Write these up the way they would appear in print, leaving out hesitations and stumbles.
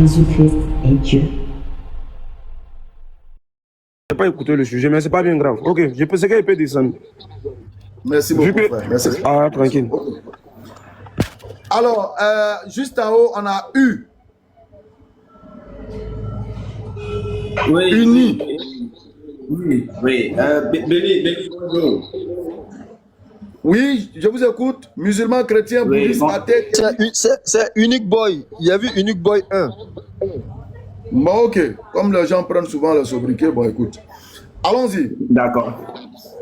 Jésus-Christ est Dieu. Je n'ai pas écouté le sujet, mais c'est pas bien grave. Ok, je peux, c'est qu'il peut descendre. Merci beaucoup, frère. Merci. Ah, tranquille. Alors, juste en haut, on a U. Oui. Uni. Oui. Béni, bonjour. Oui, je vous écoute. Musulman, chrétien, Oui, bouddhiste, bon. athée. C'est Unique Boy. Il y a vu Unique Boy 1. Bon, ok. Comme les gens prennent souvent le sobriquet, bon, écoute. Allons-y. D'accord.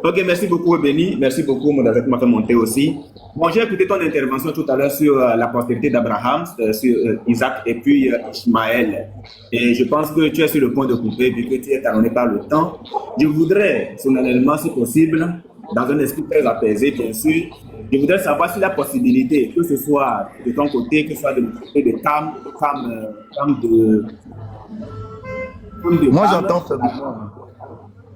Ok, merci beaucoup, Béni. Merci beaucoup, Modazet, qui m'a fait monter aussi. Bon, j'ai écouté ton intervention tout à l'heure sur la postérité d'Abraham, sur Isaac et puis Ishmaël. Et je pense que tu es sur le point de couper, vu que tu es talonné par le temps. Je voudrais, solennellement, si possible, dans un esprit très apaisé, bien sûr, je voudrais savoir si la possibilité, que ce soit de ton côté, que ce soit de côté de Cam, femme de Moi, Cam, j'entends faiblement.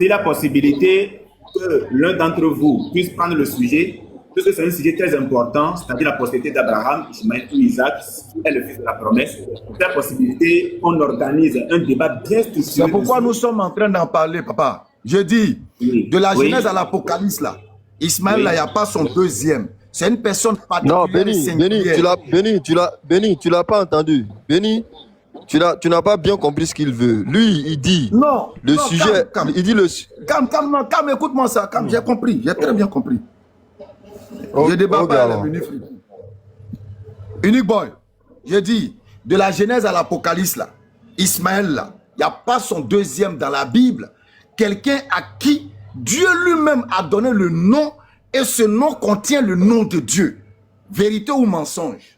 c'est la possibilité que l'un d'entre vous puisse prendre le sujet, puisque c'est un sujet très important, c'est-à-dire la postérité d'Abraham, Ishmaël ou Isaac, qui est le fils de la promesse. C'est la possibilité qu'on organise un débat bien structuré. C'est pourquoi nous sommes en train d'en parler, papa. Je dis, Oui. de la Oui. Genèse à l'Apocalypse, là, Ismaël, Oui. là, il n'y a pas son deuxième. C'est une personne particulière. Non, et Béni, singulière. tu l'as pas entendu. Béni, tu n'as pas bien compris ce qu'il veut. Lui, il dit Non, le non, sujet. calme. Il dit le. Calme, écoute-moi ça. Calme, j'ai compris. J'ai très bien compris. Je débat ok, pas alors. avec Unique Boy. Je dis, de la Genèse à l'Apocalypse, là, Ismaël, là, il n'y a pas son deuxième dans la Bible. Quelqu'un à qui Dieu lui-même a donné le nom et ce nom contient le nom de Dieu. Vérité ou mensonge?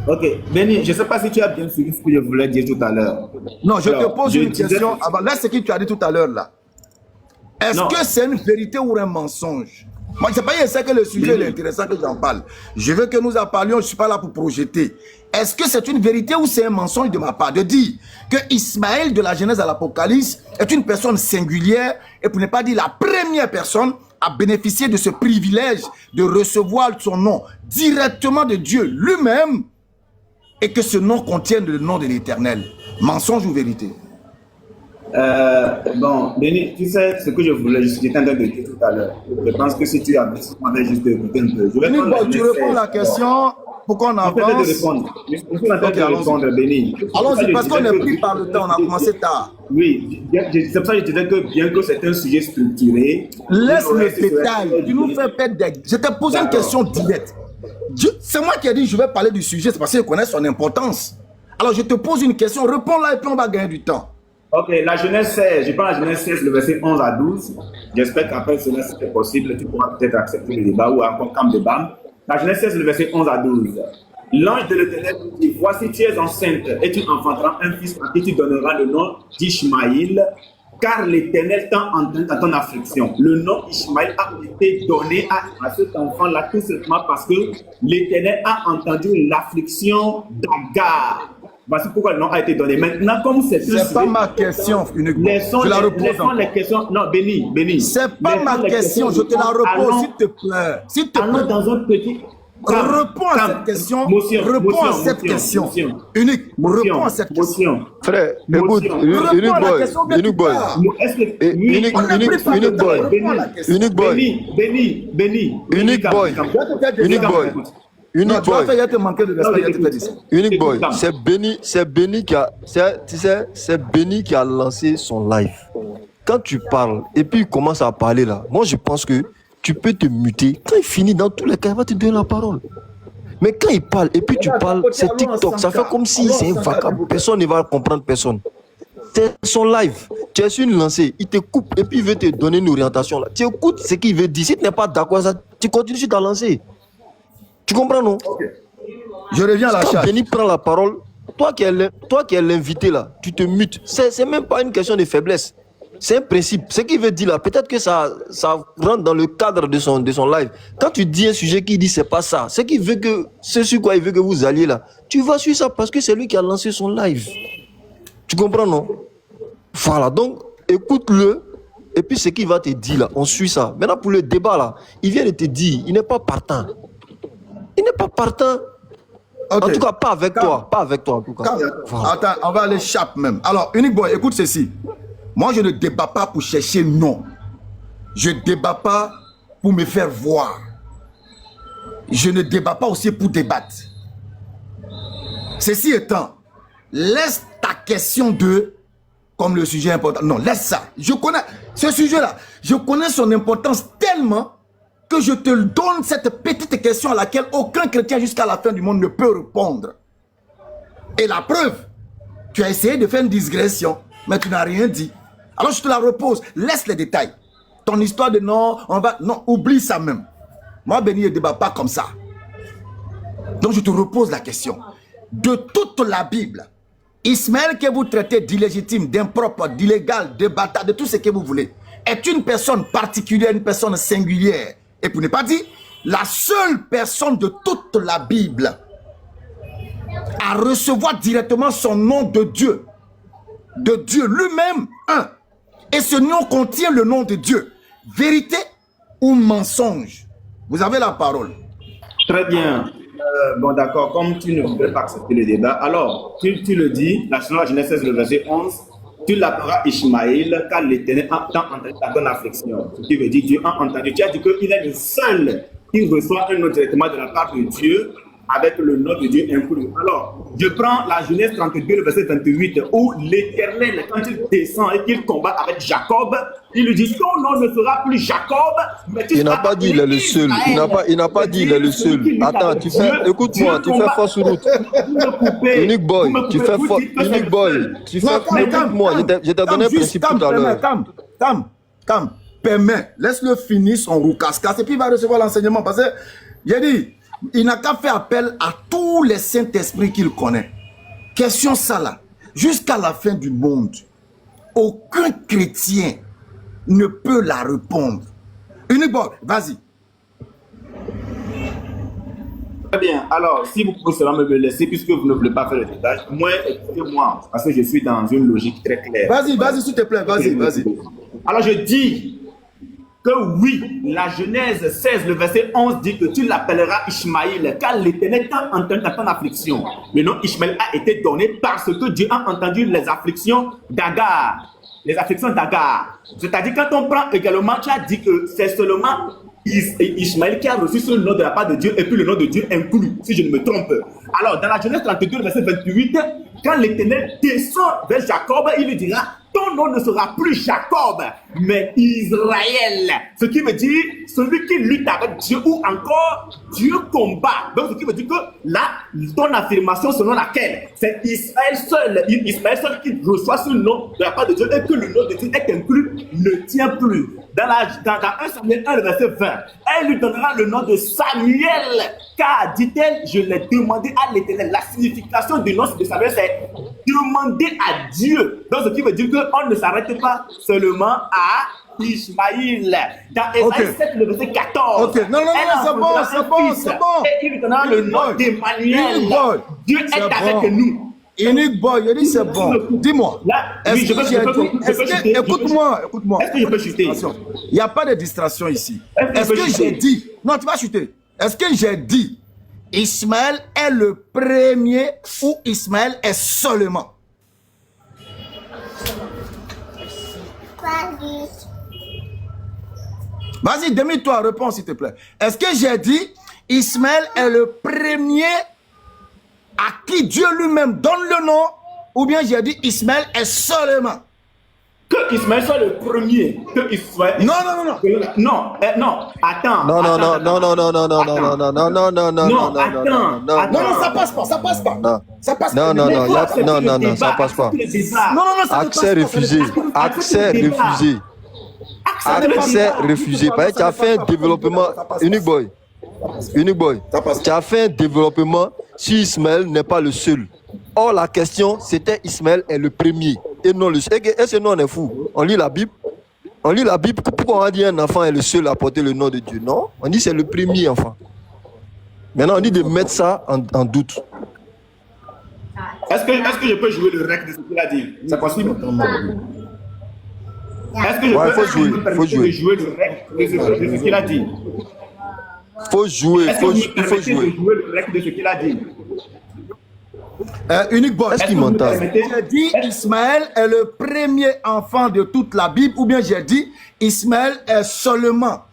Ok, Béni, je ne sais pas si tu as bien suivi ce que je voulais dire tout à l'heure. Non, je Alors, te pose je une disais- question. Là, ce que tu as dit tout à l'heure, là. Est-ce Non. que c'est une vérité ou un mensonge? Moi, c'est pas c'est que le sujet est intéressant que j'en parle. Je veux que nous en parlions, je ne suis pas là pour projeter. Est-ce que c'est une vérité ou c'est un mensonge de ma part de dire que Ismaël de la Genèse à l'Apocalypse est une personne singulière et pour ne pas dire la première personne à bénéficier de ce privilège de recevoir son nom directement de Dieu lui-même et que ce nom contienne le nom de l'Éternel? Mensonge ou vérité? Bon, Béni, tu sais ce que j'étais en train de dire tout à l'heure. Je pense que si tu avais juste écouté un peu. Je vais prendre la Tu Genèse réponds 16. la question pour qu'on En fait, de avance. répondre. Je suis en train Ok, de allons-y. répondre, Béni. Allons-y, parce qu'on Je disais est que- pris par le temps, on a commencé tard. Oui, c'est pour ça que je disais que bien que c'est un sujet structuré, Laisse il le reste sur la- détail. Tu nous fais perdre des... Je t'ai posé une D'accord. question directe. C'est moi qui ai dit je vais parler du sujet, c'est parce que je connais son importance. Alors je te pose une question, réponds-la et puis on va gagner du temps. Ok, la Genèse 16, je prends la Genèse 16, le verset 11 à 12. J'espère qu'après cela, si c'est possible, tu pourras peut-être accepter le débat ou encore comme débat. La Genèse 16, le verset 11 à 12. L'ange de l'Éternel dit, voici tu es enceinte et tu enfanteras un fils à qui tu donneras le nom d'Ishmaïl, car l'Éternel t'a entendu dans ton affliction. Le nom Ishmaïl a été donné à cet enfant-là tout simplement parce que l'Éternel a entendu l'affliction d'Agar. Voici pourquoi le nom a été donné. Maintenant, comme c'est C'est pas ma question uniquement. Je la repose laissons encore. les questions. Non, Béni. C'est pas Laissons ma les question, questions. je te la repose, Allons- s'il te plaît. S'il te allons plaît. dans un petit. Réponds à cette question. Réponds à cette question. Unique. Réponds à cette question. Motion. Frère, écoute, Motion. Réponds à la question bien Unique Boy. tard. Est-ce que. Et oui, unique- on a unique- pris par unique le temps. boy. Béni. Réponds à la question. Unique Boy. Béni. Unique Boy. Unique Boy. Non, Unique tu vas Boy. faire, il y a te manquer de respect, il y a te faire d'ici. Unique Boy. Écoute, C'est Béni qui a. Tu sais, c'est Béni qui a lancé son live. Quand tu parles et puis il commence à parler là, moi je pense que tu peux te muter. Quand il finit, dans tous les cas, il va te donner la parole. Mais quand il parle et puis tu parles, c'est TikTok. Ça fait comme si c'est un vacarme. Personne ne va comprendre personne. C'est son live. Tu es sur une lancée. Il te coupe et puis il veut te donner une orientation. Là. Tu écoutes ce qu'il veut dire. Si tu n'es pas d'accord, tu continues sur ta lancée. Tu comprends, non? Je reviens à la Quand charge. Béni prend la parole, toi qui es l'invité là, tu te mutes. C'est même pas une question de faiblesse. C'est un principe. Ce qu'il veut dire là, peut-être que ça rentre dans le cadre de son live. Quand tu dis un sujet qui dit c'est pas ça, ce qu'il veut que, ce sur quoi il veut que vous alliez là, tu vas sur ça parce que c'est lui qui a lancé son live. Tu comprends, non? Voilà, donc écoute-le. Et puis ce qu'il va te dire là, on suit ça. Maintenant pour le débat là, il vient de te dire, il n'est pas partant. Il n'est pas partant. Ok. En tout cas, pas avec toi. Pas avec toi, en tout cas. Voilà. Attends, on va aller chape même. Alors, Unique Boy, écoute ceci. Moi, je ne débat pas pour chercher non. Je ne débat pas pour me faire voir. Je ne débat pas aussi pour débattre. Ceci étant, laisse ta question de comme le sujet important. Non, laisse ça. Je connais ce sujet-là. Je connais son importance tellement que je te donne cette petite question à laquelle aucun chrétien jusqu'à la fin du monde ne peut répondre. Et la preuve, tu as essayé de faire une digression, mais tu n'as rien dit. Alors je te la repose. Laisse les détails. Ton histoire de non, on va... Non, oublie ça même. Moi, Béni, je ne débat pas comme ça. Donc je te repose la question. De toute la Bible, Ismaël que vous traitez d'illégitime, d'impropre, d'illégal, de bâtard, de tout ce que vous voulez, est une personne particulière, une personne singulière. Et pour ne pas dire, la seule personne de toute la Bible à recevoir directement son nom de Dieu lui-même, un. Et ce nom contient le nom de Dieu. Vérité ou mensonge? Vous avez la parole. Très bien. Bon, d'accord. Comme tu ne veux pas accepter le débat, alors, tu le dis, la Genèse 16, le verset 11, tu l'appelleras Ishmaël, car l'Éternel a entendu ta bonne affliction. Ce qui veut dire Dieu a entendu. Tu as dit qu'il est le seul qui reçoit un nom directement de la part de Dieu, avec le nom de Dieu inclus. Alors, je prends la Genèse 32, le verset 28, où l'Éternel, quand il descend et qu'il combat avec Jacob, il lui dit, ton nom ne sera plus Jacob, mais tu Il n'a pas dit il est le seul. Il n'a pas dit il est le seul. Attends, tu fais, écoute-moi, tu fais fausse route. Unique Boy, tu fais fausse. Unique Boy, tu fais. Écoute-moi, je t'ai donné un principe tout à l'heure. Calme, permets, laisse-le finir son roucascasse et puis il va recevoir l'enseignement. Parce que, j'ai dit, il n'a qu'à faire appel à tous les Saint-Esprits qu'il connaît. Question ça là. Jusqu'à la fin du monde, aucun chrétien ne peut la répondre. Unique Boy, vas-y. Très bien. Alors, si vous pouvez seulement me laisser, puisque vous ne voulez pas faire le détail, moi, écoutez-moi, parce que je suis dans une logique très claire. Vas-y, s'il te plaît, vas-y. Alors, je dis que oui, la Genèse 16, le verset 11 dit que tu l'appelleras Ishmaël, car l'Éternel t'a entendu dans ton affliction. Le nom Ishmaël a été donné parce que Dieu a entendu les afflictions d'Agar. Les afflictions d'Agar. C'est-à-dire, quand on prend également, tu as dit que c'est seulement Ishmaël qui a reçu ce nom de la part de Dieu, et puis le nom de Dieu inclus, si je ne me trompe. Alors, dans la Genèse 32, le verset 28, quand l'Éternel descend vers Jacob, il lui dira, ton nom ne sera plus Jacob, mais Israël. Ce qui veut dire, celui qui lutte avec Dieu, ou encore Dieu combat. Donc, ce qui veut dire que là, ton affirmation selon laquelle c'est Israël seul qui reçoit ce nom de la part de Dieu, et que le nom de Dieu est inclus, ne tient plus. Dans 1 Samuel 1, le verset 20, elle lui donnera le nom de Samuel, car, dit-elle, je l'ai demandé à l'Éternel. La signification du nom de Samuel, c'est demander à Dieu. Donc, ce qui veut dire qu'on ne s'arrête pas seulement à Ishmaël. Dans Ésaïe 7, le verset 14. Ok, non, c'est bon. Et il lui donnera le nom d'Emmanuel. Dieu est avec nous. Unique Boy, je dis c'est bon. Dis-moi. Est-ce que j'ai dit... Écoute-moi. Est-ce que je peux chuter? Il n'y a pas de distraction ici. Est-ce que j'ai dit... Non, tu vas chuter. Est-ce que j'ai dit Ismaël est le premier ou Ismaël est seulement? Vas-y, demi-toi, réponds s'il te plaît. Est-ce que j'ai dit Ismaël est le premier à qui Dieu lui-même donne le nom, ou bien j'ai dit Ismaël est seulement? Que Ismaël soit le premier. Que Ismaël... Non. Non, attends. Non, ça passe pas. Ça passe pas. Ça passe pas. Accès refusé. Tu as fait un développement. Unique Boy. Tu as fait un développement si Ismaël n'est pas le seul. Or, la question, c'était Ismaël est le premier et non le seul. Et ce nom, on est fou. On lit la Bible. Pourquoi on dit un enfant est le seul à porter le nom de Dieu? Non, on dit c'est le premier enfant. Maintenant, on dit de mettre ça en doute. Est-ce que je peux jouer le rec de ce qu'il a dit? C'est possible? Est-ce que je peux jouer le rec de ce qu'il a dit? Faut jouer. Est-ce que vous me permettez de jouer le rec de ce qu'il a dit? Unique boy. Est-ce qu'il que vous me m'entend? permettez- J'ai dit Ismaël est le premier enfant de toute la Bible, ou bien j'ai dit Ismaël est seulement.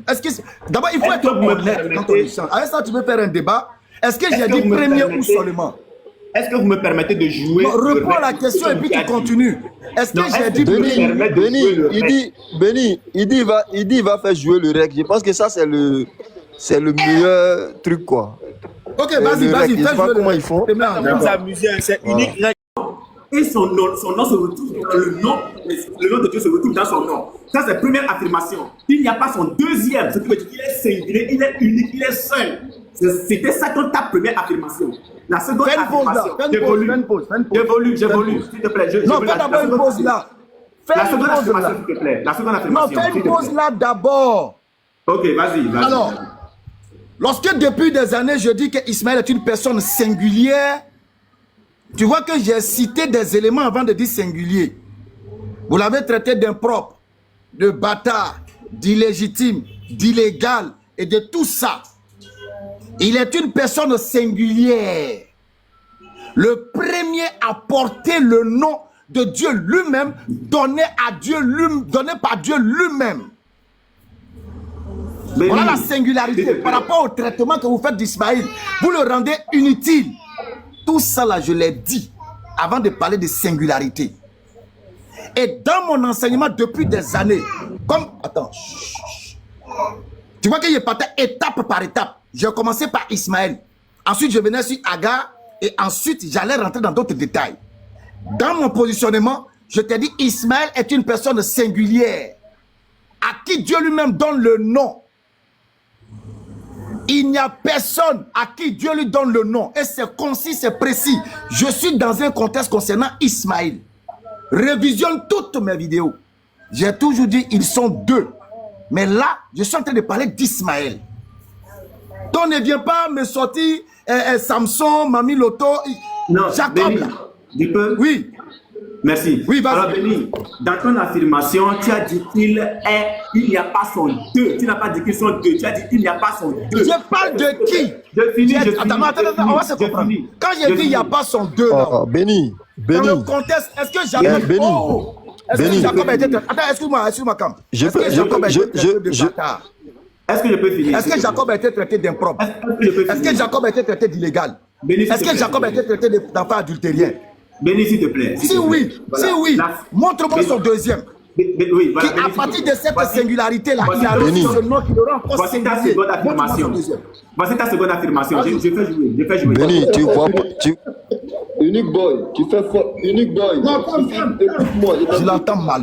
Est-ce que d'abord il faut Est-ce être que vous me honnête quand on permettez- échange. Avec ça tu veux faire un débat. Est-ce que Est-ce j'ai que dit vous me premier ou permettez- seulement? Est-ce que vous me permettez de jouer Non, le réponds à la reste question de et ce puis que tu j'ai dit? continues. Est-ce que Non, j'ai est-ce dit que vous me premier? permettez de jouer le reste? Benny, il va faire jouer le règle. Je pense que c'est le meilleur truc, quoi. Ok, Le vas-y, règle, je sais fais pas jouer comment le ils font. mec. Vous amusez, c'est unique. Et son nom se retrouve dans le nom de Dieu se retrouve dans son nom. Ça, c'est la première affirmation. Il n'y a pas son deuxième, ce qui veut dire qu'il est singulier, il est unique, il est seul. C'était ça ta première affirmation. La seconde Fais une pause là, affirmation, fais une pause, fais une pause. j'évolue, s'il te plaît. Non, fais d'abord une pause là. Fais La une seconde pause affirmation, là. s'il te plaît. La seconde Non, affirmation. fais s'il une te pause plaît. là d'abord. Ok, vas-y. Alors, lorsque depuis des années je dis que Ismaël est une personne singulière, tu vois que j'ai cité des éléments avant de dire singulier. Vous l'avez traité d'impropre, de bâtard, d'illégitime, d'illégal et de tout ça. Il est une personne singulière. Le premier à porter le nom de Dieu lui-même, donné par Dieu lui-même. Voilà la singularité par rapport au traitement que vous faites d'Ismaël. Vous le rendez inutile. Tout ça là, je l'ai dit avant de parler de singularité. Et dans mon enseignement depuis des années, comme... Attends. Tu vois qu'il est parti étape par étape. J'ai commencé par Ismaël. Ensuite, je venais sur Agar. Et ensuite, j'allais rentrer dans d'autres détails. Dans mon positionnement, je t'ai dit, Ismaël est une personne singulière. À qui Dieu lui-même donne le nom. Il n'y a personne à qui Dieu lui donne le nom. Et c'est concis, c'est précis. Je suis dans un contexte concernant Ismaël. Révisionne toutes mes vidéos. J'ai toujours dit, ils sont deux. Mais là, je suis en train de parler d'Ismaël. Donc ne viens pas me sortir Samson, Mami Loto, Non, Jacob. Béni, Là. tu peux? Oui. Merci. Oui, vas-y. Alors, Béni, dans ton affirmation, tu as dit qu'il n'y a pas son deux. Tu n'as pas dit qu'ils sont deux. Tu as dit qu'il n'y a pas son deux. Je parle de qui? Je finis. Attends, on va se comprendre. Quand j'ai dit il n'y a pas son deux, là, Benny, dans le contexte, est-ce que Jacob... Benny. Oh, est-ce que Benny. Jacob a été... Attends, excuse-moi, Cam. Je Est-ce peux- que je Jacob peux- a été traité de je- bâtard? Est-ce que je peux finir? Est-ce que Jacob a été traité d'impropre? Est-ce que Jacob a été traité d'illégal? Béni, s'il Est-ce te que plaît. Jacob a été traité d'enfant adultérien? Béni, s'il te plaît. Si oui, Voilà. si oui, La- montre-moi Béni- son deuxième. Oui, voilà, Qui, Béni, à s'il te partir plaît. de cette Voici- singularité-là, voici il a ta- reçu Béni. ce nom qui le rend encore Voici ta singulier. seconde Montre-moi son affirmation. deuxième. Voici ta seconde affirmation. Je fais jouer. Je fais jouer. Benny, tu vois pas. Unique boy, tu fais fort. Unique boy. Non, calme. Écoute-moi. Je l'entends mal.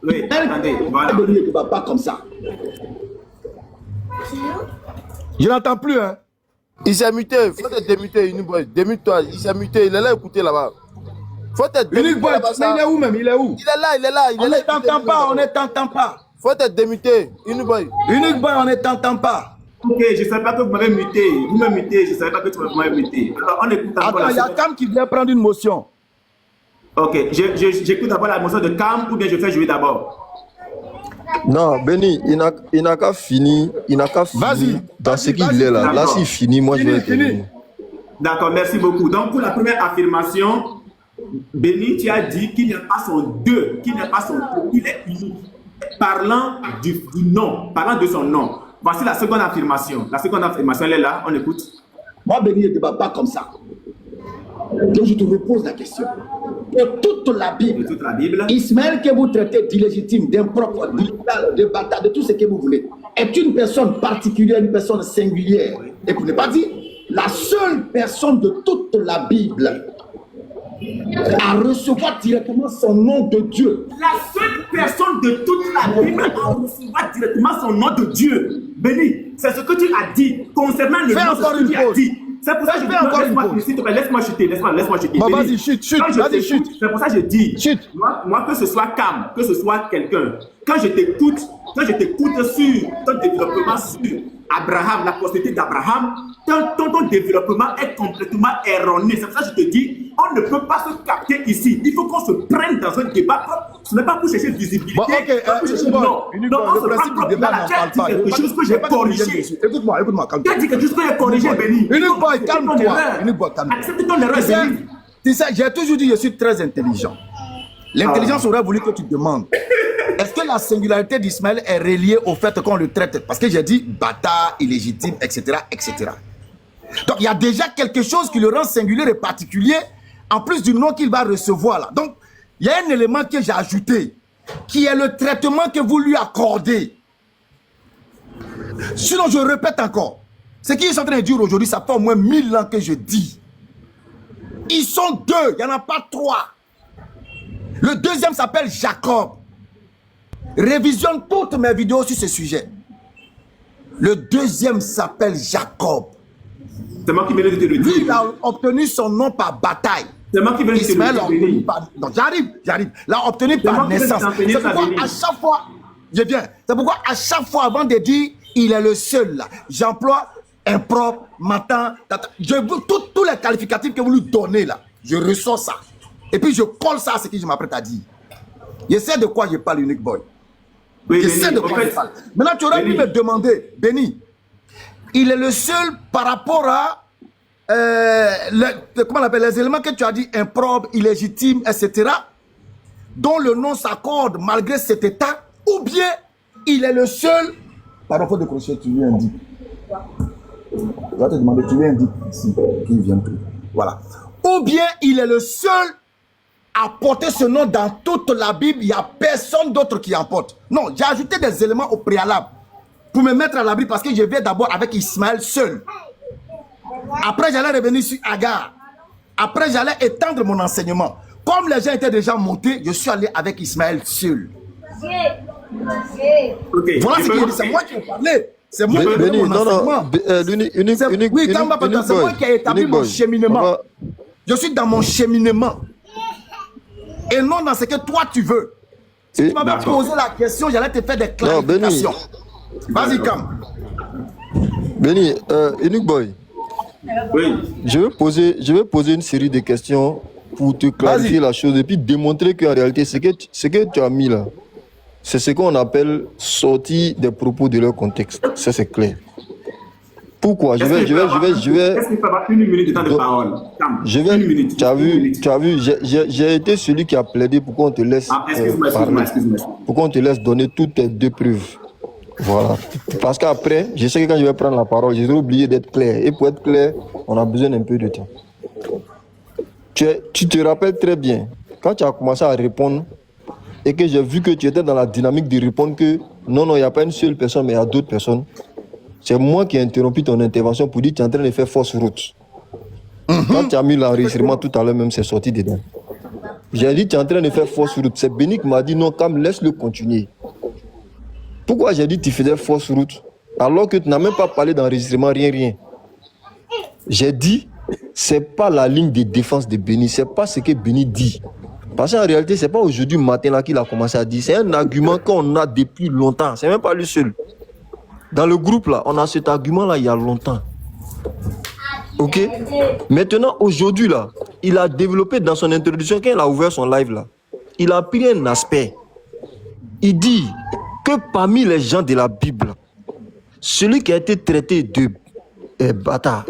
Oui, attendez. Voilà. Ne te bat pas comme ça. Je n'entends plus, hein. Il s'est muté, faut te démuter, Unique Boy. Démute-toi, il s'est muté, il est là, écoutez là-bas. Faut te démuter Unique Boy, là-bas, ça. il est où même? Il est où? Il est là, il est là, il On est là. ne t'entend pas, on ne t'entend pas. Faut te démuter, Unique Boy. Unique Boy, on ne t'entend pas. Ok, je ne savais pas que vous m'avez muté. Vous me mutez, je ne savais pas que tu m'avais muté. Alors, on écoute encore Attends, la il y a seconde. Cam qui vient prendre une motion. Ok, j'écoute d'abord la motion de Cam ou bien je fais jouer d'abord. Non, Benny, il n'a qu'à finir. Il n'a qu'à finir Vas-y, dans ce qu'il vas-y. est là. Là, D'accord. s'il finit, moi, je vais Fini. terminer. D'accord, merci beaucoup. Donc, pour la première affirmation, Béni, tu as dit qu'il n'y a pas son deux, qu'il n'y a pas son deux, il est unique. Parlant du nom, parlant de son nom. Voici la seconde affirmation. La seconde affirmation, elle est là, on écoute. Moi, Béni, ne te bat pas comme ça. Donc, je te repose la question. Pour toute la De Bible, toute la Bible. Ismaël, que vous traitez d'illégitime, d'impropre, d'illégal, de bâtard, de tout ce que vous voulez, est une personne particulière, une personne singulière. Et pour ne pas dire, la seule personne de toute la Bible à recevoir directement son nom de Dieu. La seule personne de toute la Bible à recevoir directement son nom de Dieu. Béni, c'est ce que tu as dit concernant le Fais nom, encore c'est ce que une tu as pause. dit. C'est pour ça que je Fais dis, encore une laisse-moi, pause. s'il te plaît, laisse-moi chuter, laisse-moi chuter. Bon, Béni, vas-y, chute, quand je vas-y, t'écoute, chute. c'est pour ça que je dis, Chute. moi, que ce soit Cam, que ce soit quelqu'un, quand je t'écoute sur ton développement sur Abraham, la postérité d'Abraham, ton développement est complètement erroné. C'est pour ça que je te dis, on ne peut pas se capter ici. Il faut qu'on se prenne dans un débat Ce n'est pas pour chercher visibilité. Bon, ok, c'est pour chercher non. Unique Donc, on le se principe prend du débat n'en tu as parle dit pas. quelque chose que j'ai corrigé. Écoute-moi, calme-toi. Tu as dit quelque chose que j'ai corrigé, Béni. Unique boy, calme-toi. Unique boy, calme-toi. Accepte ton erreur, Béni. Tu sais, j'ai toujours dit que je suis très intelligent. L'intelligence aurait voulu que tu te demandes est-ce que la singularité d'Ismaël est reliée au fait qu'on le traite? Parce que j'ai dit bâtard, illégitime, etc., etc. Donc il y a déjà quelque chose qui le rend singulier et particulier, en plus du nom qu'il va recevoir là. Donc il y a un élément que j'ai ajouté, qui est le traitement que vous lui accordez. Sinon, je répète encore, ce qu'ils sont en train de dire aujourd'hui, ça fait au moins 1000 ans que je dis. Ils sont deux, il n'y en a pas trois. Le deuxième s'appelle Jacob. Révisionne toutes mes vidéos sur ce sujet. Le deuxième s'appelle Jacob. C'est moi qui venais de te le dire. Lui, il a obtenu son nom par bataille. C'est moi qui venais de te le Ismaël a obtenu dire. par... Non, j'arrive. L'a obtenu par naissance. C'est pourquoi à chaque fois... Je viens. C'est pourquoi à chaque fois, avant de dire, il est le seul là, j'emploie impropre, matin, tata. Je veux tous les qualificatifs que vous lui donnez là. Je ressors ça. Et puis je colle ça à ce que je m'apprête à dire. Je sais de quoi je parle, Unique Boy. Oui, Je sais de quoi je parle. Maintenant, tu aurais pu me demander, Béni, il est le seul par rapport à comment on appelle, les éléments que tu as dit, improbe, illégitime, etc., dont le nom s'accorde malgré cet état, ou bien il est le seul. Pardon, faut décrocher, tu lui indiques. Je vais te demander, tu lui indiques ici, qu'il vient plus. Voilà. Ou bien il est le seul à porter ce nom dans toute la Bible, il n'y a personne d'autre qui en porte. Non, j'ai ajouté des éléments au préalable pour me mettre à l'abri parce que je vais d'abord avec Ismaël seul. Après, j'allais revenir sur Agar. Après, j'allais étendre mon enseignement. Comme les gens étaient déjà montés, je suis allé avec Ismaël seul. Okay. Voilà ce qu'il dit. C'est moi qui ai parlé. C'est moi qui ai Béni, donné mon enseignement. Oui, c'est moi qui ai établi mon cheminement. Je suis dans mon cheminement. Et non dans ce que toi tu veux. Si tu m'avais posé la question, j'allais te faire des clarifications. Vas-y, Cam. Béni, Unique Boy. Oui. Je vais poser une série de questions pour te clarifier la chose et puis démontrer qu'en réalité, ce que tu as mis là, c'est ce qu'on appelle sortir des propos de leur contexte. Ça, c'est clair. Pourquoi? Je vais. Est-ce qu'il peut avoir une minute de temps de parole? Une minute. Tu as vu, j'ai été celui qui a plaidé pour qu'on te laisse parler. Pour qu'on te laisse donner toutes tes deux preuves. Voilà. Parce qu'après, je sais que quand je vais prendre la parole, j'ai oublié d'être clair. Et pour être clair, on a besoin d'un peu de temps. Tu te rappelles très bien, quand tu as commencé à répondre, et que j'ai vu que tu étais dans la dynamique de répondre que non, il n'y a pas une seule personne, mais il y a d'autres personnes. C'est moi qui ai interrompu ton intervention pour dire que tu es en train de faire fausse route. Quand tu as mis l'enregistrement tout à l'heure, même c'est sorti dedans. J'ai dit tu es en train de faire fausse route. C'est Béni qui m'a dit non, Cam, laisse-le continuer. Pourquoi j'ai dit que tu faisais fausse route alors que tu n'as même pas parlé d'enregistrement, rien. J'ai dit, c'est pas la ligne de défense de Béni, c'est pas ce que Béni dit. Parce qu'en réalité, c'est pas aujourd'hui matin là qu'il a commencé à dire. C'est un argument qu'on a depuis longtemps. C'est même pas lui seul. Dans le groupe là, on a cet argument là il y a longtemps. Ok? Maintenant, aujourd'hui là, il a développé dans son introduction, quand il a ouvert son live là, il a pris un aspect. Il dit que parmi les gens de la Bible, celui qui a été traité de bâtard,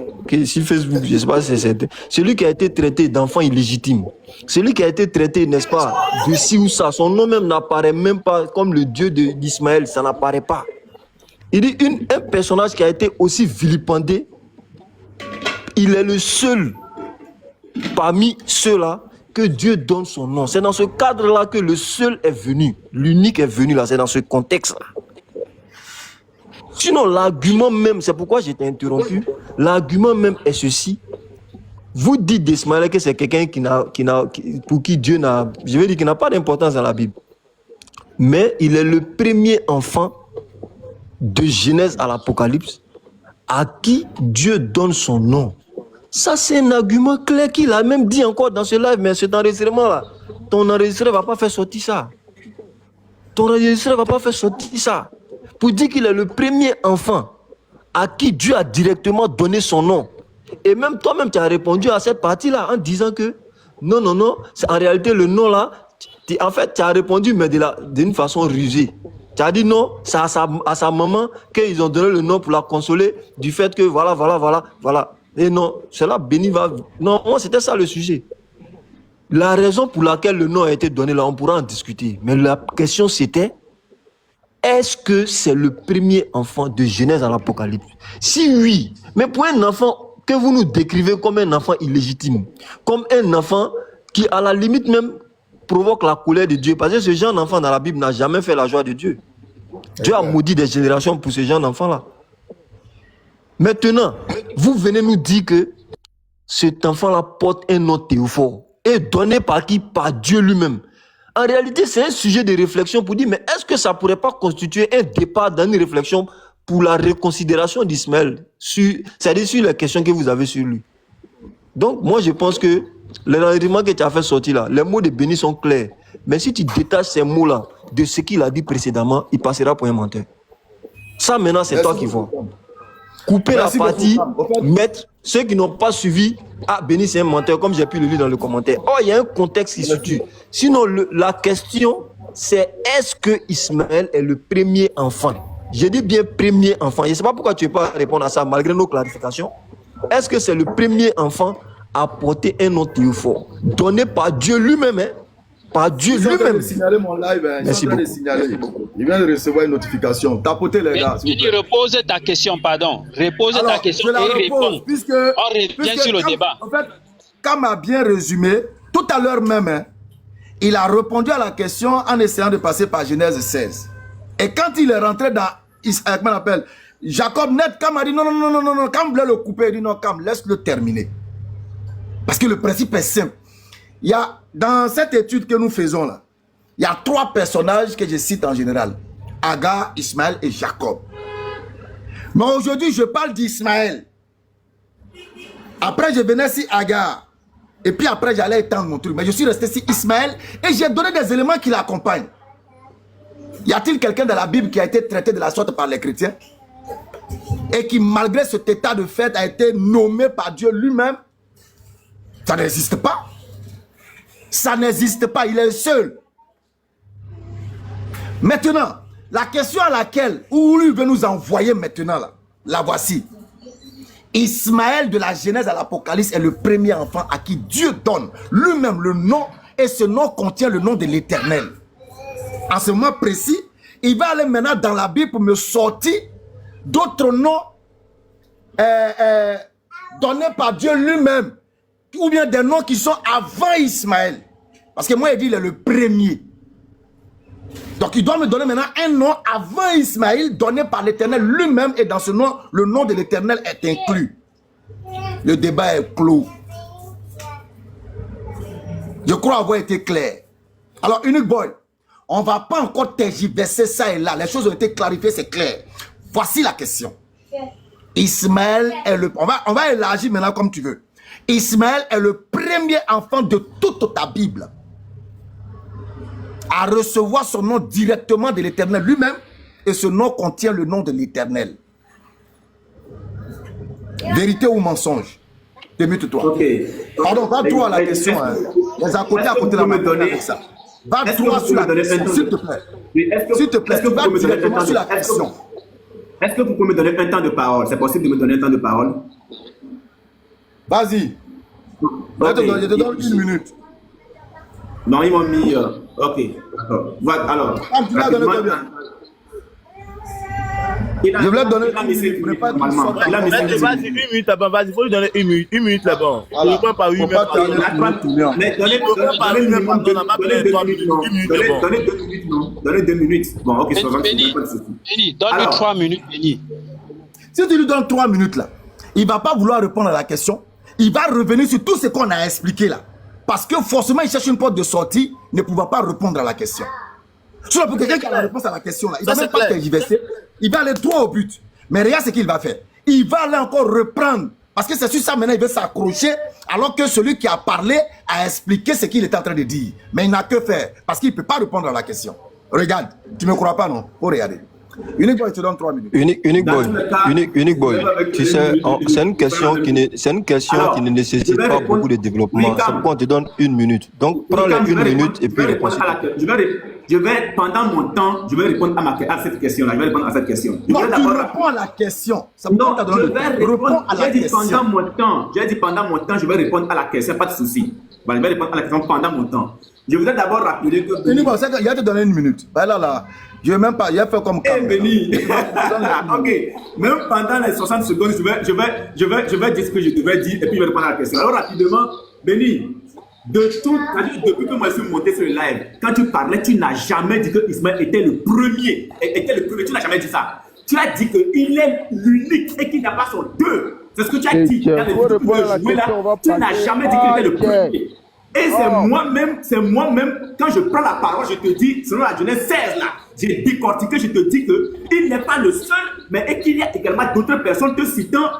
sur Facebook, je ne sais pas si c'est celui qui a été traité d'enfant illégitime, celui qui a été traité, n'est-ce pas, de ci ou ça, son nom même n'apparaît même pas comme le Dieu d'Ismaël, ça n'apparaît pas. Il dit un personnage qui a été aussi vilipendé, il est le seul parmi ceux-là que Dieu donne son nom. C'est dans ce cadre-là que le seul est venu, l'unique est venu là, c'est dans ce contexte-là. Sinon, l'argument même, c'est pourquoi j'ai été interrompu, l'argument même est ceci. Vous dites d'Ismaël que c'est quelqu'un pour qui Dieu n'a, je vais dire qu'il n'a pas d'importance dans la Bible. Mais il est le premier enfant de Genèse à l'Apocalypse à qui Dieu donne son nom. Ça, c'est un argument clair qu'il a même dit encore dans ce live, mais cet enregistrement-là, ton enregistrement ne va pas faire sortir ça. Ton enregistrement ne va pas faire sortir ça. Pour dire qu'il est le premier enfant à qui Dieu a directement donné son nom. Et même toi-même, tu as répondu à cette partie-là en disant que non, en réalité, le nom-là, En fait, tu as répondu, mais d'une façon rusée. Tu as dit non, c'est à sa maman qu'ils ont donné le nom pour la consoler du fait que voilà. Et non, c'est là, Béni va... Non, moi, c'était ça le sujet. La raison pour laquelle le nom a été donné là, on pourra en discuter. Mais la question c'était, est-ce que c'est le premier enfant de Genèse à l'Apocalypse? Si oui, mais pour un enfant que vous nous décrivez comme un enfant illégitime, comme un enfant qui à la limite même provoque la colère de Dieu, parce que ce genre d'enfant dans la Bible n'a jamais fait la joie de Dieu. Dieu a maudit des générations pour ce genre d'enfant-là. Maintenant, vous venez nous dire que cet enfant-là porte un nom Théophore et donné par qui? Par Dieu lui-même. En réalité, c'est un sujet de réflexion pour dire, mais est-ce que ça ne pourrait pas constituer un départ dans une réflexion pour la reconsidération d'Ismaël, c'est-à-dire sur les questions que vous avez sur lui? Donc, moi, je pense que l'enregistrement que tu as fait sortir là, les mots de Béni sont clairs. Mais si tu détaches ces mots-là de ce qu'il a dit précédemment, il passera pour un menteur. Ça, maintenant, c'est toi qui vois. Couper la partie, mettre ceux qui n'ont pas suivi. Ah, Béni, c'est un menteur, comme j'ai pu le lire dans le commentaire. Oh, il y a un contexte qui se tue. Sinon, la question, c'est est-ce que Ismaël est le premier enfant? Je dis bien premier enfant. Je ne sais pas pourquoi tu ne veux pas répondre à ça, malgré nos clarifications. Est-ce que c'est le premier enfant à porter un nom Théophore, donné par Dieu lui-même, hein? Par Dieu lui-même. Je suis en train de signaler mon live. Merci beaucoup. Il vient de recevoir une notification. Tapotez les gars. Il repose ta question, pardon. Repose ta question et réponds. On revient sur le débat. En fait, Cam a bien résumé, tout à l'heure même, hein, il a répondu à la question en essayant de passer par Genèse 16. Et quand il est rentré dans, comment on appelle, Jacob net, Cam a dit non, Cam voulait le couper, il dit non, Cam, laisse-le terminer. Parce que le principe est simple. Il y a, dans cette étude que nous faisons là, il y a 3 personnages que je cite en général. Agar, Ismaël et Jacob. Mais aujourd'hui, je parle d'Ismaël. Après, je venais sur Agar. Et puis après, j'allais étendre mon truc. Mais je suis resté sur Ismaël et j'ai donné des éléments qui l'accompagnent. Y a-t-il quelqu'un dans la Bible qui a été traité de la sorte par les chrétiens? Et qui, malgré cet état de fait, a été nommé par Dieu lui-même? Ça n'existe pas. Ça n'existe pas, il est seul. Maintenant, la question à laquelle, où lui veut nous envoyer maintenant, là, la voici. Ismaël de la Genèse à l'Apocalypse est le premier enfant à qui Dieu donne lui-même le nom, et ce nom contient le nom de l'Éternel. En ce moment précis, il va aller maintenant dans la Bible pour me sortir d'autres noms donnés par Dieu lui-même, ou bien des noms qui sont avant Ismaël. Parce que moi, il dit il est le premier. Donc, il doit me donner maintenant un nom avant Ismaël, donné par l'Éternel lui-même, et dans ce nom, le nom de l'Éternel est inclus. Le débat est clos. Je crois avoir été clair. Alors, Unique Boy, on ne va pas encore tergiverser ça et là. Les choses ont été clarifiées, c'est clair. Voici la question. Ismaël est le... On va élargir maintenant comme tu veux. Ismaël est le premier enfant de toute ta Bible à recevoir son nom directement de l'Éternel lui-même, et ce nom contient le nom de l'Éternel. Vérité ou mensonge? Débute-toi. Ok. Pardon, va-toi à la question. Hein. Les à côté de la main avec ça. Va-toi sur la question, s'il te plaît. S'il te plaît, tu vas directement sur la question. Est-ce que vous pouvez me donner un temps de parole? C'est possible de me donner un temps de parole? Vas-y. Je te donne 1 minute. Non, ils m'ont mis... ok, d'accord. Voilà, alors... Tu l'as donné combien? Je voulais te donner 1 minute. Vas-y, 1 minute là-bas. Vas-y, il faut lui donner 1 minute. 1 minute là-bas. Voilà. Il ne peut pas 8 minutes. Mais donnez 2 minutes. Bon, ok, c'est vrai. Béni, donne-lui 3 minutes, Béni. Si tu lui donnes 3 minutes là, il ne va pas vouloir répondre à la question. Il va revenir sur tout ce qu'on a expliqué là. Parce que forcément, il cherche une porte de sortie, ne pouvant pas répondre à la question. Sur pour quelqu'un qui a la réponse à la question là, il ne va même pas tergiverser. Il va aller droit au but. Mais regarde ce qu'il va faire. Il va aller encore reprendre. Parce que c'est sur ça maintenant, il veut s'accrocher, alors que celui qui a parlé a expliqué ce qu'il était en train de dire. Mais il n'a que faire, parce qu'il ne peut pas répondre à la question. Regarde, tu ne me crois pas, non? Faut regarder. Unique Boy, je te donne 3 minutes. Unique Dans Boy, tous les cas, Unique Boy, je vais avec- tu sais, c'est une question qui Alors, ne nécessite je vais pas répondre- beaucoup de développement. Oui, C'est pourquoi on te donne 1 minute. Donc, prends les Quand je 1 vais minute et répondre- puis je vais réponds. répondre à pendant mon temps, je vais répondre à cette question-là. Je vais répondre à cette question. Je Non, vais tu d'abord- réponds à la question. Ça Non, t'as je donné le vais temps. Réponds répondre. à la J'ai dit question. pendant mon temps. J'ai dit pendant mon temps, je vais répondre à la question, pas de souci. Bon, je vais répondre à la question pendant mon temps. Je voudrais d'abord rappeler que. Unique Boy, il va te donner 1 minute. Ben là, je vais même pas, il a fait comme Eh, Béni. Ok. Même pendant les 60 secondes, je vais dire ce que je devrais dire et puis je vais répondre à la question. Alors, rapidement, Béni, depuis que moi je suis monté sur le live, quand tu parlais, tu n'as jamais dit que Ismaël était le premier. Tu n'as jamais dit ça. Tu as dit qu'il est l'unique et qu'il n'a pas son deux. C'est ce que tu as dit. Dans les vidéos que tu as joué là, tu n'as jamais dit qu'il était le premier. Et c'est moi-même, quand je prends la parole, je te dis, selon la Genèse 16 là, j'ai décortiqué, je te dis qu'il n'est pas le seul, mais et qu'il y a également d'autres personnes te citant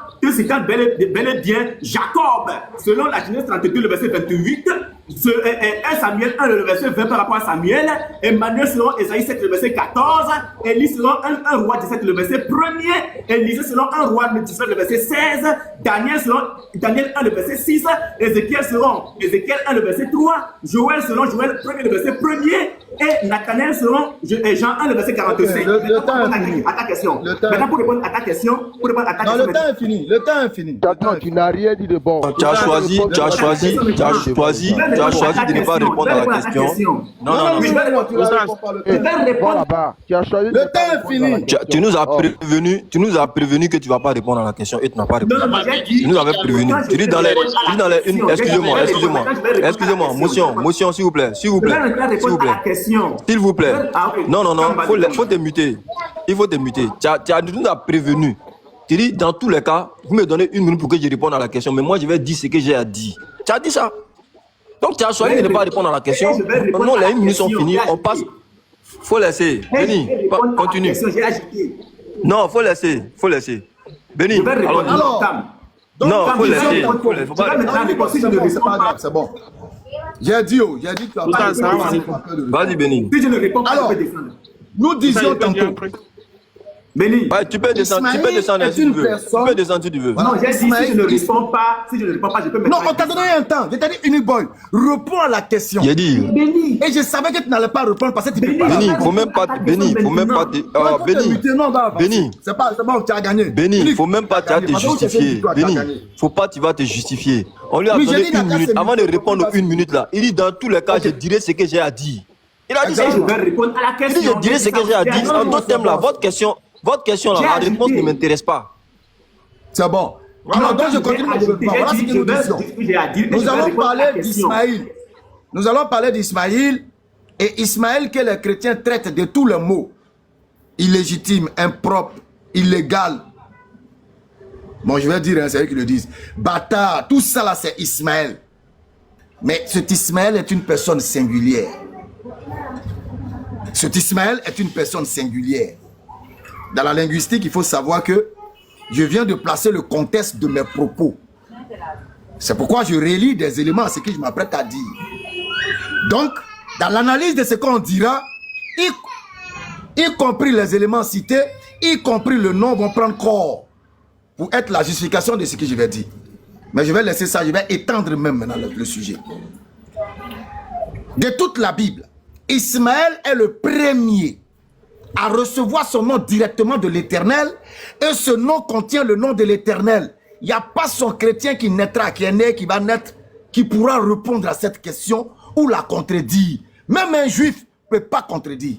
bel et bien Jacob. Selon la Genèse 32, le verset 28, 1 Samuel 1, le verset 20 par rapport à Samuel, Emmanuel selon Esaïe 7, le verset 14, Élie selon 1 roi 17, le verset 1er, Élisée selon 1 roi 17, le verset 16, Daniel selon Daniel 1, le verset 6, Ézéchiel selon Ézéchiel 1, le verset 3, Joël selon Joël 1, le verset 1er, et Nathanaël selon Jean 1, le verset 45. Le temps est fini. À ta question. Le temps est Maintenant, pour répondre à ta question, Non, le temps est fini. Le temps est fini. Attends, tu n'as rien dit de bon. Tu as choisi de ne pas répondre à la question. Non. Je vais répondre. Eh, va là-bas. Tu as choisi de Le pas temps est répondre à la fini. question. Tu nous as prévenu que tu ne vas pas répondre à la question et tu n'as pas répondu. Non, moi, j'ai dit- Tu nous avais prévenu. Tu dis dans les une. Excusez-moi. Motion, s'il vous plaît. S'il vous plaît. Non. Faut te muter. Il faut te muter. Tu nous as prévenu. Tu dis, dans tous les cas, vous me donnez 1 minute pour que je réponde à la question, mais moi, je vais dire ce que j'ai à dire. Tu as dit ça. Donc, tu as choisi de ne pas répondre à la question. Non, les 1 minute sont finies. On passe. Faut laisser. Béni, continue. Non, faut laisser. Béni, Alors, non, faut laisser. donc, Faut pas c'est pas grave, c'est bon. J'ai dit que tu as pas Vas-y, Béni. Si je ne réponds pas, Alors, je peux descendre. nous disions tantôt. Béni. Ouais, tu peux descendre si tu veux. Tu peux descendre si tu veux. Non, j'ai dit si je ne réponds pas, je peux mettre. Non, on t'a donné un temps. Je t'ai dit, Unique Boy, réponds à la question. J'ai dit. Et je savais que tu n'allais pas répondre parce que tu peux pas. Béni, faut même pas. Béni. C'est pas où tu as gagné. Béni, faut même pas te justifier. Béni, faut pas tu vas te justifier. On lui a Oui, j'ai donné dit, 1 minute. Avant de répondre aux 1 minute là, il dit dans tous les cas, je dirai ce que j'ai à dire. Il a dit ça. Je vais répondre à la Il dit question. je dirai ce que j'ai à dire. En d'autres termes là, votre question là, la réponse ne m'intéresse pas. C'est bon. Alors, donc je continue mon développement. Voilà ce que nous disions. Nous allons parler d'Ismaïl. Nous allons parler d'Ismaïl. Et Ismaël que les chrétiens traitent de tous les mots. Illégitime, impropre, illégal. Bon, je vais dire, hein, c'est eux qui le disent. Bâtard, tout ça là, c'est Ismaël. Mais cet Ismaël est une personne singulière. Cet Ismaël est une personne singulière. Dans la linguistique, il faut savoir que je viens de placer le contexte de mes propos. C'est pourquoi je relie des éléments à ce que je m'apprête à dire. Donc, dans l'analyse de ce qu'on dira, y compris les éléments cités, y compris le nom, vont prendre corps pour être la justification de ce que je vais dire. Mais je vais laisser ça, je vais étendre même maintenant le sujet. De toute la Bible, Ismaël est le premier à recevoir son nom directement de l'Éternel, et ce nom contient le nom de l'Éternel. Il n'y a pas son chrétien qui naîtra, qui est né, qui va naître, qui pourra répondre à cette question ou la contredire. Même un juif ne peut pas contredire.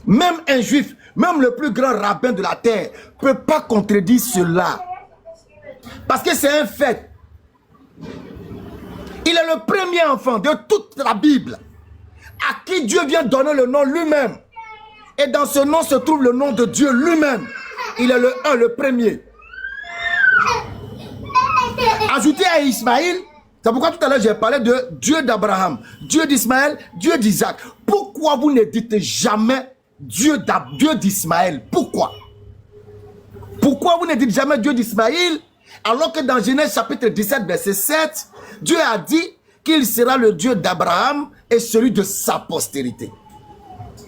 Même un juif, même le plus grand rabbin de la terre, ne peut pas contredire cela. Parce que c'est un fait. Il est le premier enfant de toute la Bible à qui Dieu vient donner le nom lui-même. Et dans ce nom se trouve le nom de Dieu lui-même. Il est le un, le premier. Ajouté à Ismaïl, c'est pourquoi tout à l'heure j'ai parlé de Dieu d'Abraham, Dieu d'Ismaël, Dieu d'Isaac. Pourquoi vous ne dites jamais Dieu d'Ismaël? Pourquoi? Pourquoi vous ne dites jamais Dieu d'Ismaël alors que dans Genèse chapitre 17 verset 7, Dieu a dit qu'il sera le Dieu d'Abraham et celui de sa postérité.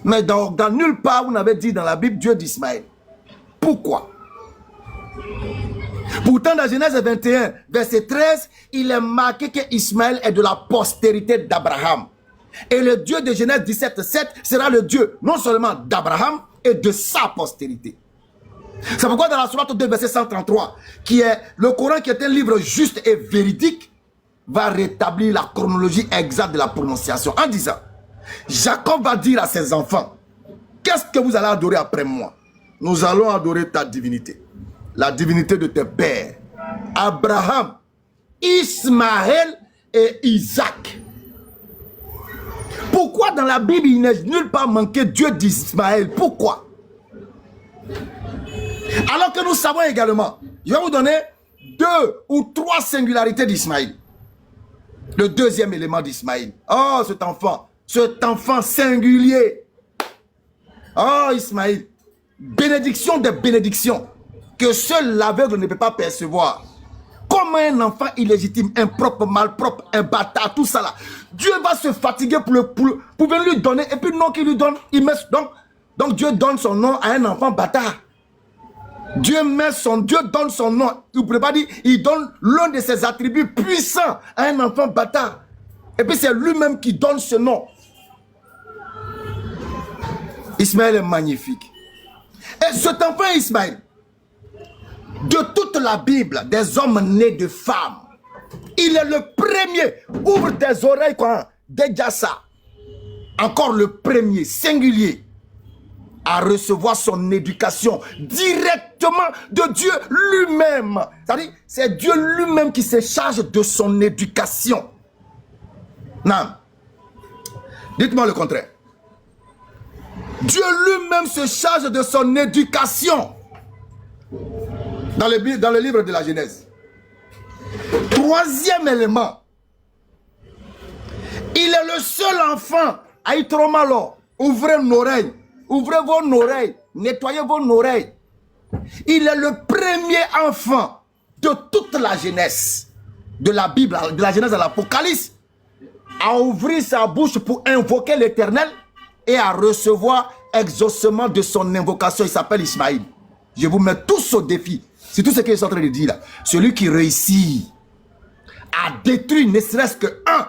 Mais dans nulle part, vous n'avez dit dans la Bible Dieu d'Ismaël. Pourquoi? Pourtant, dans Genèse 21, verset 13, il est marqué que Ismaël est de la postérité d'Abraham. Et le Dieu de Genèse 17, 7 sera le Dieu non seulement d'Abraham et de sa postérité. C'est pourquoi dans la sourate 2, verset 133, qui est le Coran, qui est un livre juste et véridique, va rétablir la chronologie exacte de la prononciation en disant, Jacob va dire à ses enfants, qu'est-ce que vous allez adorer après moi? Nous allons adorer ta divinité, la divinité de tes pères, Abraham, Ismaël et Isaac. Pourquoi dans la Bible il n'est nulle part manqué Dieu d'Ismaël? Pourquoi? Alors que nous savons également, je vais vous donner 2 ou 3 singularités d'Ismaël. Le deuxième élément d'Ismaël. Oh, cet enfant singulier. Oh, Ismaël. Bénédiction des bénédictions que seul l'aveugle ne peut pas percevoir. Comme un enfant illégitime, impropre, malpropre, un bâtard, tout ça là. Dieu va se fatiguer pour venir lui donner. Et puis non qu'il lui donne, il met... Donc Dieu donne son nom à un enfant bâtard. Dieu donne son nom. Il ne peut pas dire, il donne l'un de ses attributs puissants à un enfant bâtard. Et puis c'est lui-même qui donne ce nom. Ismaël est magnifique. Et cet enfant Ismaël, de toute la Bible, des hommes nés de femmes, il est le premier. Ouvre tes oreilles, quoi. Déjà ça. Encore le premier, singulier, à recevoir son éducation directement de Dieu lui-même. C'est-à-dire, c'est Dieu lui-même qui se charge de son éducation. Non. Dites-moi le contraire. Dieu lui-même se charge de son éducation. Dans le livre de la Genèse. Troisième élément. Il est le seul enfant à y trop mal. Ouvrez nos oreilles. Ouvrez vos oreilles. Nettoyez vos oreilles. Il est le premier enfant de toute la Genèse. De la Bible, de la Genèse à l'Apocalypse. À ouvrir sa bouche pour invoquer l'Éternel et à recevoir exaucement de son invocation. Il s'appelle Ismaël. Je vous mets tous au défi. C'est tout ce qu'il est en train de dire là. Celui qui réussit à détruire ne serait-ce que un,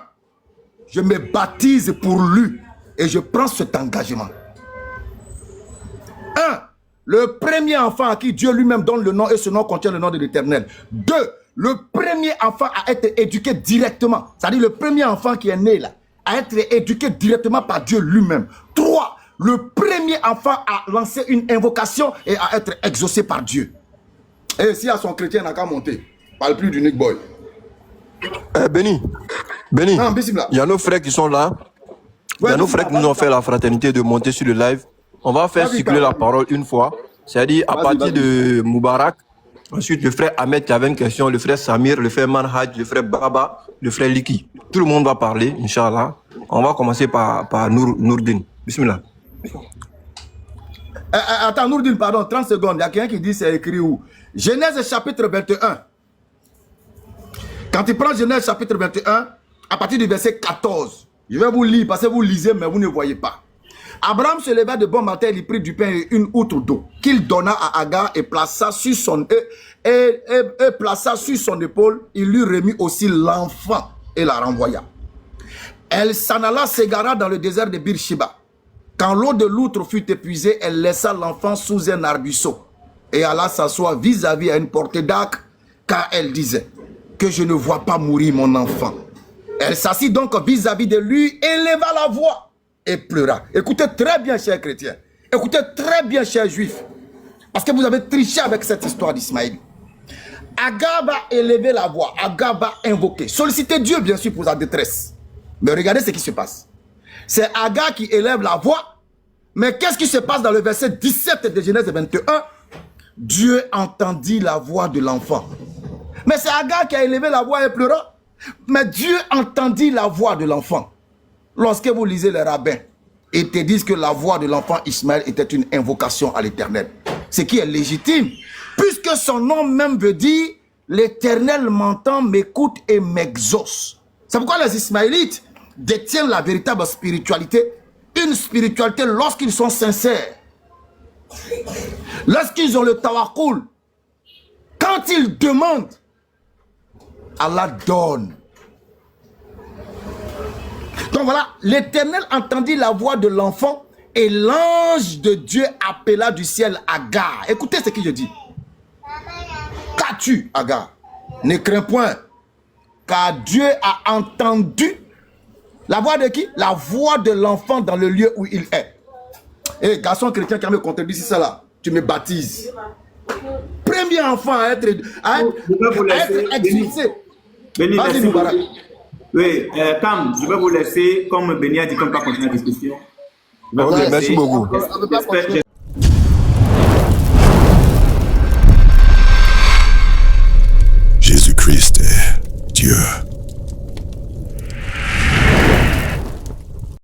je me baptise pour lui et je prends cet engagement. 1. Le premier enfant à qui Dieu lui-même donne le nom et ce nom contient le nom de l'Éternel. 2. Le premier enfant à être éduqué directement. C'est-à-dire le premier enfant qui est né là, à être éduqué directement par Dieu lui-même. 3. Le premier enfant à lancer une invocation et à être exaucé par Dieu. Et s'il y a son chrétien, il n'a qu'à monter. Parle plus du Nick Boy. Benny, il y a nos frères qui sont là. Il y a nos frères qui nous ont fait la fraternité de monter sur le live. On va faire circuler la parole une fois. C'est-à-dire à partir de Moubarak. Ensuite, le frère Ahmed qui avait une question, le frère Samir, le frère Manhaj, le frère Baba, le frère Liki. Tout le monde va parler, Inch'Allah. On va commencer par Nourdine. Bismillah. Attends, Nourdine, pardon, 30 secondes. Il y a quelqu'un qui dit c'est écrit où? Genèse chapitre 21. Quand tu prends Genèse chapitre 21, à partir du verset 14, je vais vous lire parce que vous lisez mais vous ne voyez pas. Abraham se leva de bon matin, il prit du pain et une outre d'eau qu'il donna à Agar et plaça sur son épaule. Il lui remit aussi l'enfant et la renvoya. Elle s'en alla, s'égara dans le désert de Beersheba. Quand l'eau de l'outre fut épuisée, elle laissa l'enfant sous un arbusseau et alla s'asseoir vis-à-vis à une portée d'arc, car elle disait que je ne vois pas mourir mon enfant. Elle s'assit donc vis-à-vis de lui, éleva la voix et pleura. Écoutez très bien, chers chrétiens. Écoutez très bien, chers juifs. Parce que vous avez triché avec cette histoire d'Ismaël. Agar va élever la voix. Agar va invoquer. Solliciter Dieu, bien sûr, pour sa détresse. Mais regardez ce qui se passe. C'est Agar qui élève la voix. Mais qu'est-ce qui se passe dans le verset 17 de Genèse 21? Dieu entendit la voix de l'enfant. Mais c'est Agar qui a élevé la voix et pleura. Mais Dieu entendit la voix de l'enfant. Lorsque vous lisez les rabbins, ils te disent que la voix de l'enfant Ismaël était une invocation à l'Éternel. Ce qui est légitime. Puisque son nom même veut dire l'Éternel m'entend, m'écoute et m'exauce. C'est pourquoi les Ismaélites détiennent la véritable spiritualité une spiritualité lorsqu'ils sont sincères. Lorsqu'ils ont le tawakkul, quand ils demandent, Allah donne. Donc voilà, l'Éternel entendit la voix de l'enfant et l'ange de Dieu appela du ciel Agar. Écoutez ce que je dis. Qu'as-tu, Agar? Ne crains point, car Dieu a entendu la voix de qui? La voix de l'enfant dans le lieu où il est. Et garçon chrétien qui a me contredit ça là, tu me baptises. Premier enfant à être expulsé. Vas-y, Moubarak. Oui, Cam, je vais vous laisser, comme Béni a dit, qu'on ne peut pas continuer la discussion. Ok, merci beaucoup. Jésus-Christ est Dieu.